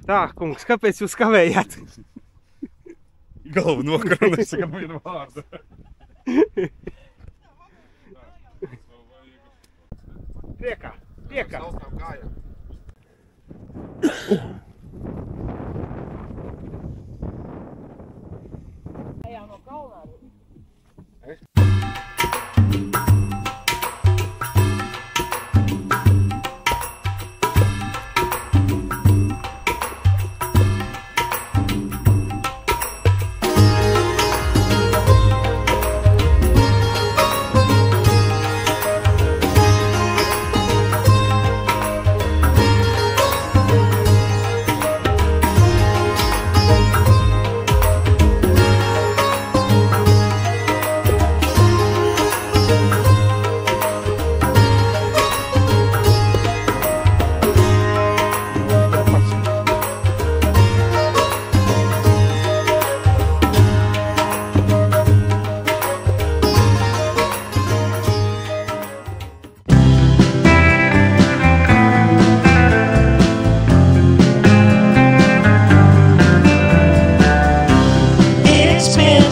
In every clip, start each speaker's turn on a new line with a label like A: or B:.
A: Tā, kungs, kāpēc jūs kavējāt?
B: Galvu nokarunēs, kad vienu vārdu.
A: Priekā, priekā.
C: Ejā no kalnā.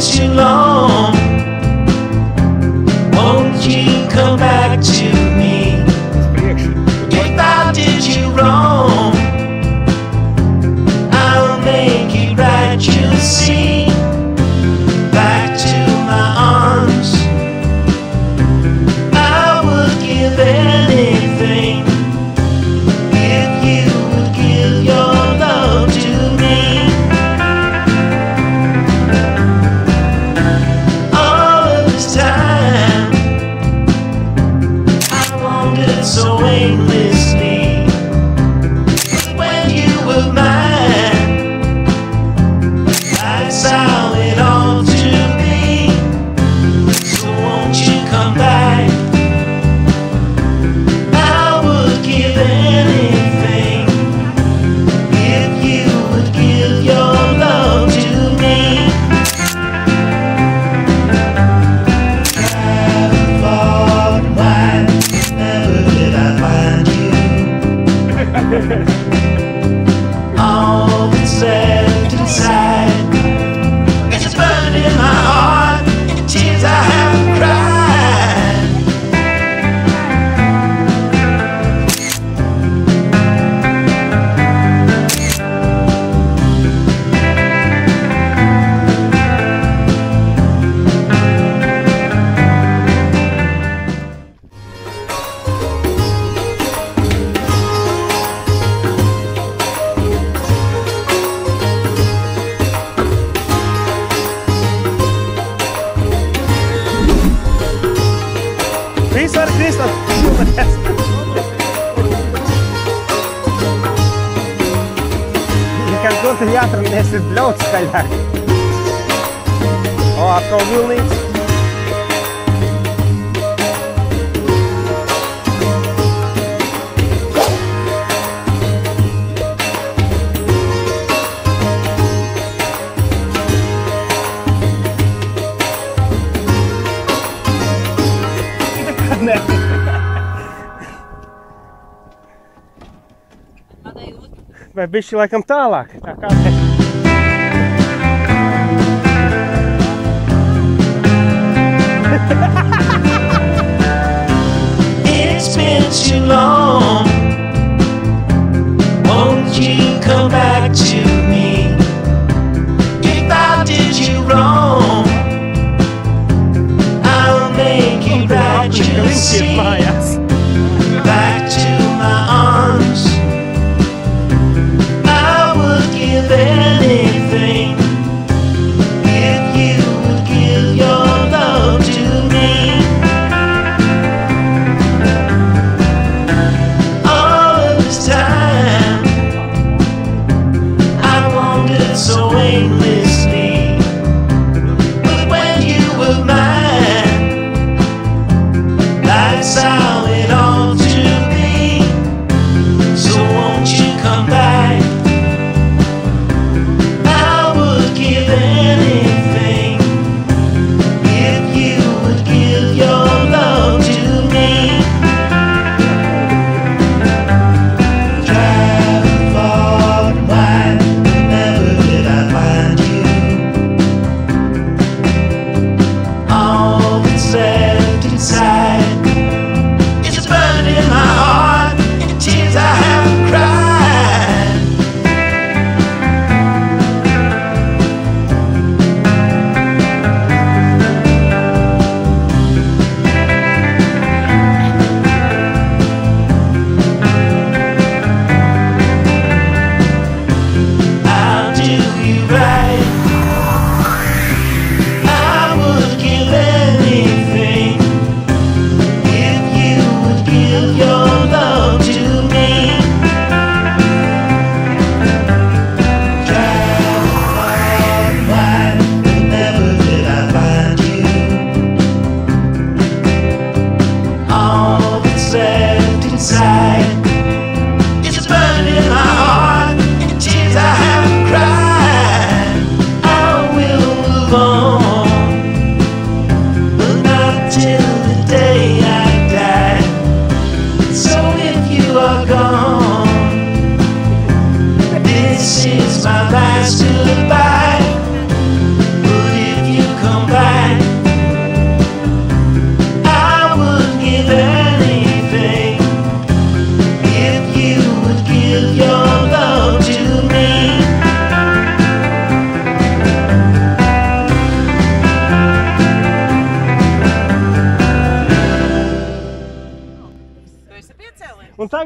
D: Too long, won't you come back to me? If I did you wrong, I'll make it right, you'll see. Back to my arms, I would give anything if you would give your love to me. So aimlessly, when you were mine, that's how it ought to be. So won't you come back? I would give anything if you would give your love to me. I've fought wide. All that's left inside is a burn in my heart and tears I haven't cried.
A: Kristap, ja kaut kur jāatramnies ir ļoti skaļāk. O, atkal vilnīts. Vai bišķi laikam tālāk? Tā kā te.
D: It's been too long, won't you come back to me? If I did you wrong, I'll make it right, you'll see. Back to my arms, I would give anything if you would give your love to me. All of this time I wandered so aimlessly, but when you were mine, life's out.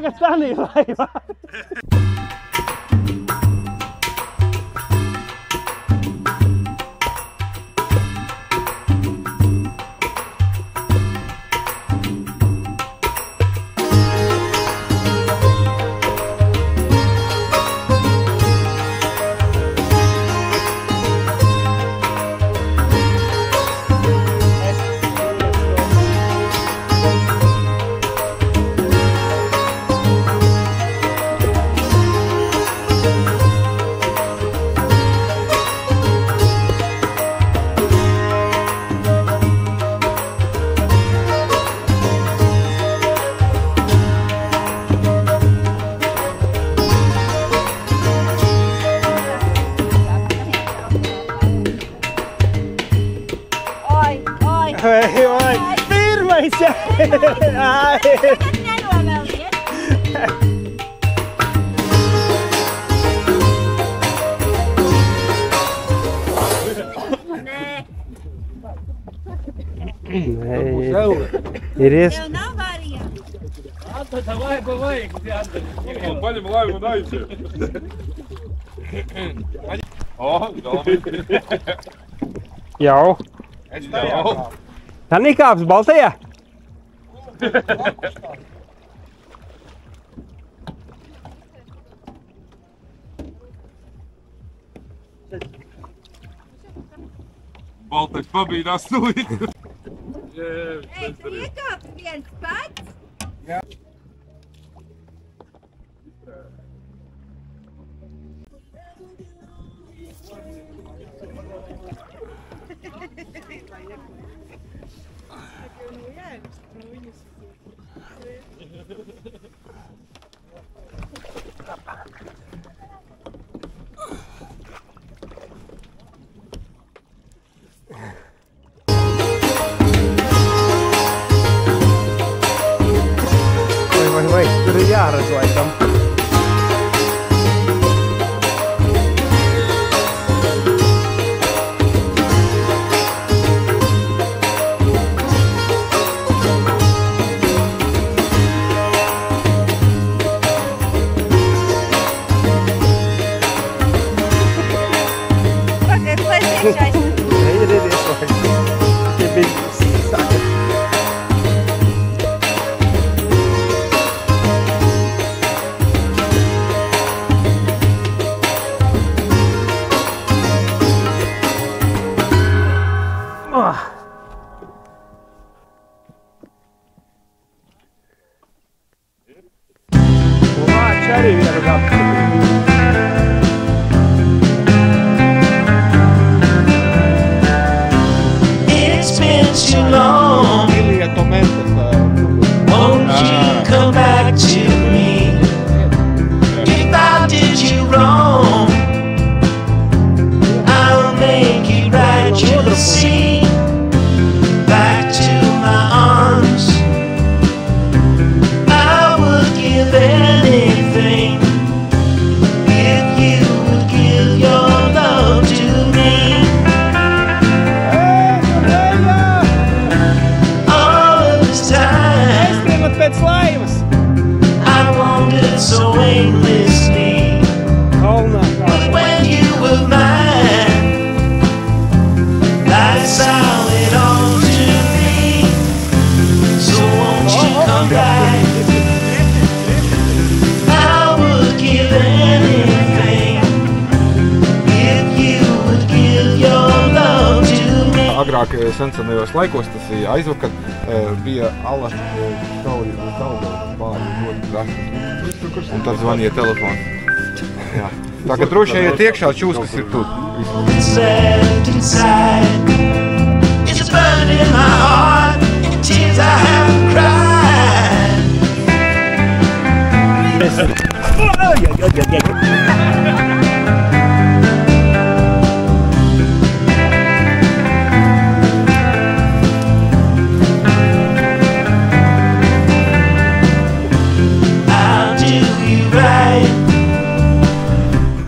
A: tagad tanī laivā. Vai, pirmais! Ai! Ir ies.
C: Tev nav variantu.
B: Paņem laivu un aiziet.
A: Jau. Tā nekāps Baltajā?
B: Baltais pabīdās tūlīt.
C: Ej, tu iekāpi viens pats?
A: Vai, tur ir jāredz laikam.
C: Pagaid, lai tiešais.
A: Ir iespējams. Tie bija saka. Vāči arī vienu gadu.
D: It's been too long. Won't you come back to me? If I did you wrong, I'll make it right, you'll see. Back to my arms, I would give anything if you would give your love to me. All of this time,
A: Skrienot pēc laivas.
D: I wandered so aimlessly,
A: Kalnā.
D: but when you were mine, that's how it all to me. So won't you come back? I would give anything if you would give your love to me.
B: Agrāk sensenajos laikos, tas ir aizvakar, bija ala šauri uz Daugavas pāri ļoti krastas. Un tad zvanīja telefonu. Jā. Tā kā droši ejiet iekšā čūs, kas ir tur.
D: It's left inside. It's a burn in my heart, and tears I haven't cried. I'll do you right.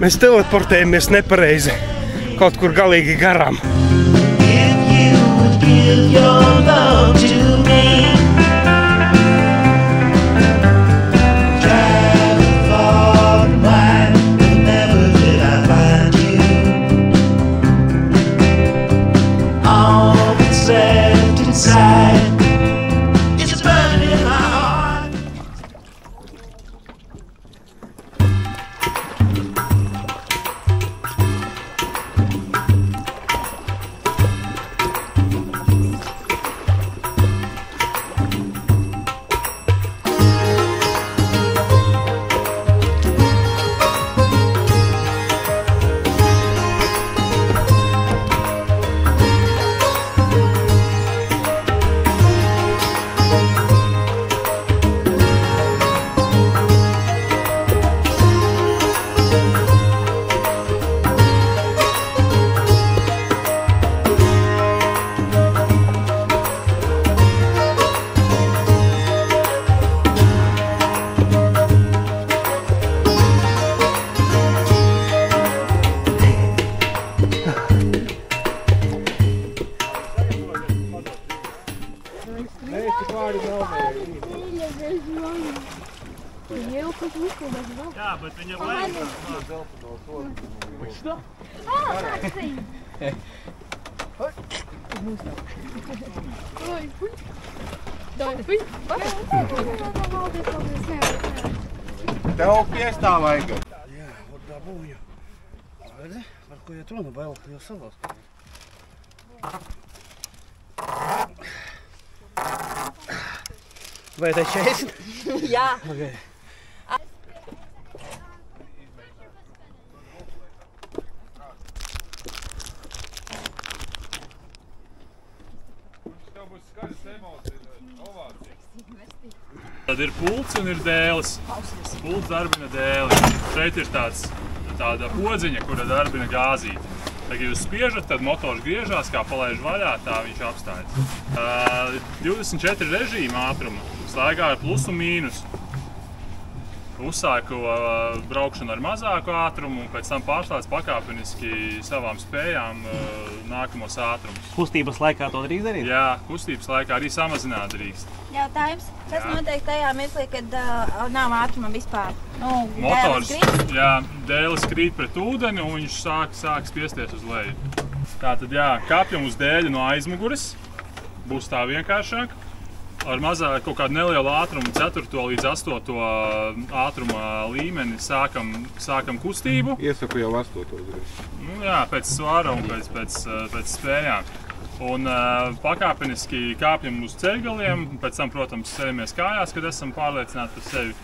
A: Mēs teleportējamies nepareizi. Kaut kur galīgi garām.
D: If you would give your love to me,
E: Jā, bet viņa vajag.
B: Tev piestāv vajag.
F: Jā, вот dabūju. Redzi, ar ko iet runa vēl jau savās. Vai tā 40?
C: Jā.
F: Okay.
E: Tad ir pults un ir dēlis. Pults darbina dēli. Šeit ir tāda podziņa, kura darbina gāzīti. Tad, ja jūs spiežat, tad motors griežās, kā palaiž vaļā, tā viņš apstājas. 24 režīma ātruma. Staigā ar plus un mīnus. Uzsāku braukšanu ar mazāku ātrumu un pēc tam pārslēdz pakāpeniski savām spējām nākamos ātrumus.
F: Kustības laikā to drīkst darīt?
E: Jā, kustības laikā arī samazināt drīkst.
C: Jautājums. Kas notiek tajā mirklī, kad nav ātruma vispār?
E: Motors, jā, dēlis krīt pret ūdeni un viņš sāk spiesties uz leju. Tātad jā, kāpjam uz dēļa no aizmuguras. Būs tā vienkāršāk. Ar mazāk kaut kādu nelielu ātrumu, 4. līdz 8. ātruma līmeni sākam kustību.
B: Iesaku jau 8.
E: Nu, jā, pēc svara un pēc spējām. Un pakāpeniski kāpjam uz ceļgaliem, pēc tam, protams, ceļamies kājās, kad esam pārliecināti par sevi.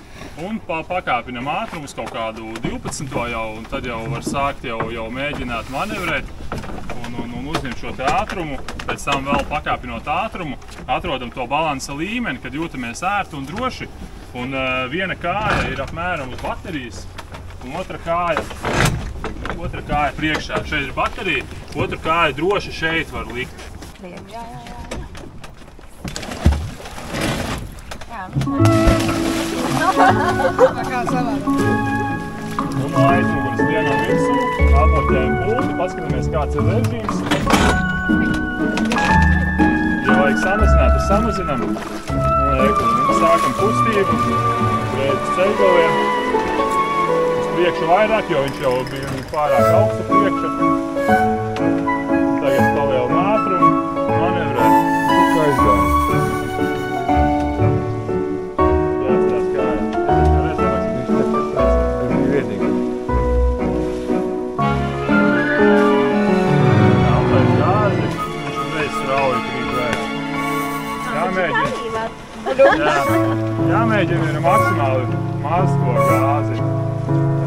E: Un pakāpinam ātrumus kaut kādu 12. jau, un tad jau var sākt jau mēģināt manevrēt un uzņemt šo te ātrumu. Pēc tam vēl pakāpinot ātrumu, atrodam to balansa līmeni, kad jūtamies ērti un droši. Un viena kāja ir apmēram uz baterijas, un otra kāja priekšā. Šeit ir baterija, otra kāja droši šeit var likt.
C: Jā.
G: Kā savādāk.
E: Un no aizmuguras vienam virsū, atbloķējam pulti, paskatāmies, kāds ir režīms. Ja vajag samazināt, tad samazinām. Un sākam kustību, pēc ceļgaliem. Uz priekšu vairāk, jo viņš jau bija pārāk augstu priekšu. Tagad palielam ātrumu, manevrēt.
B: Kā aizgāja?
E: Jāatcerās kājā.
B: Vienīgi.
E: Tāpēc gāzi, viņš uzreiz strauji krīt vērā. Jāmēģina ir maksimāli maz to gāzi.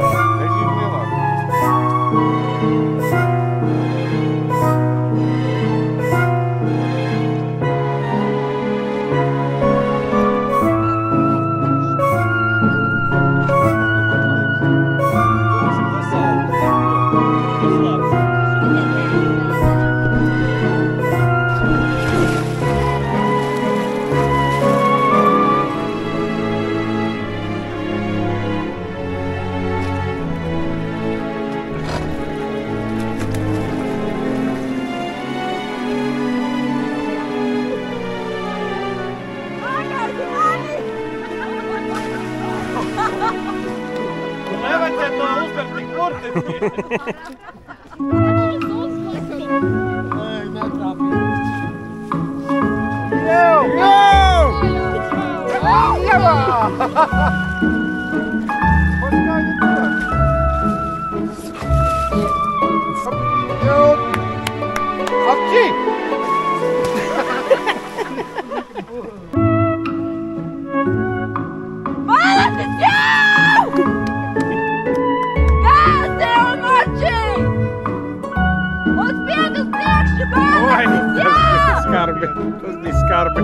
B: Režīmu lielāk.
F: Nevajadzētu to uzvert tik burtiski.
A: Tas bija skarbi.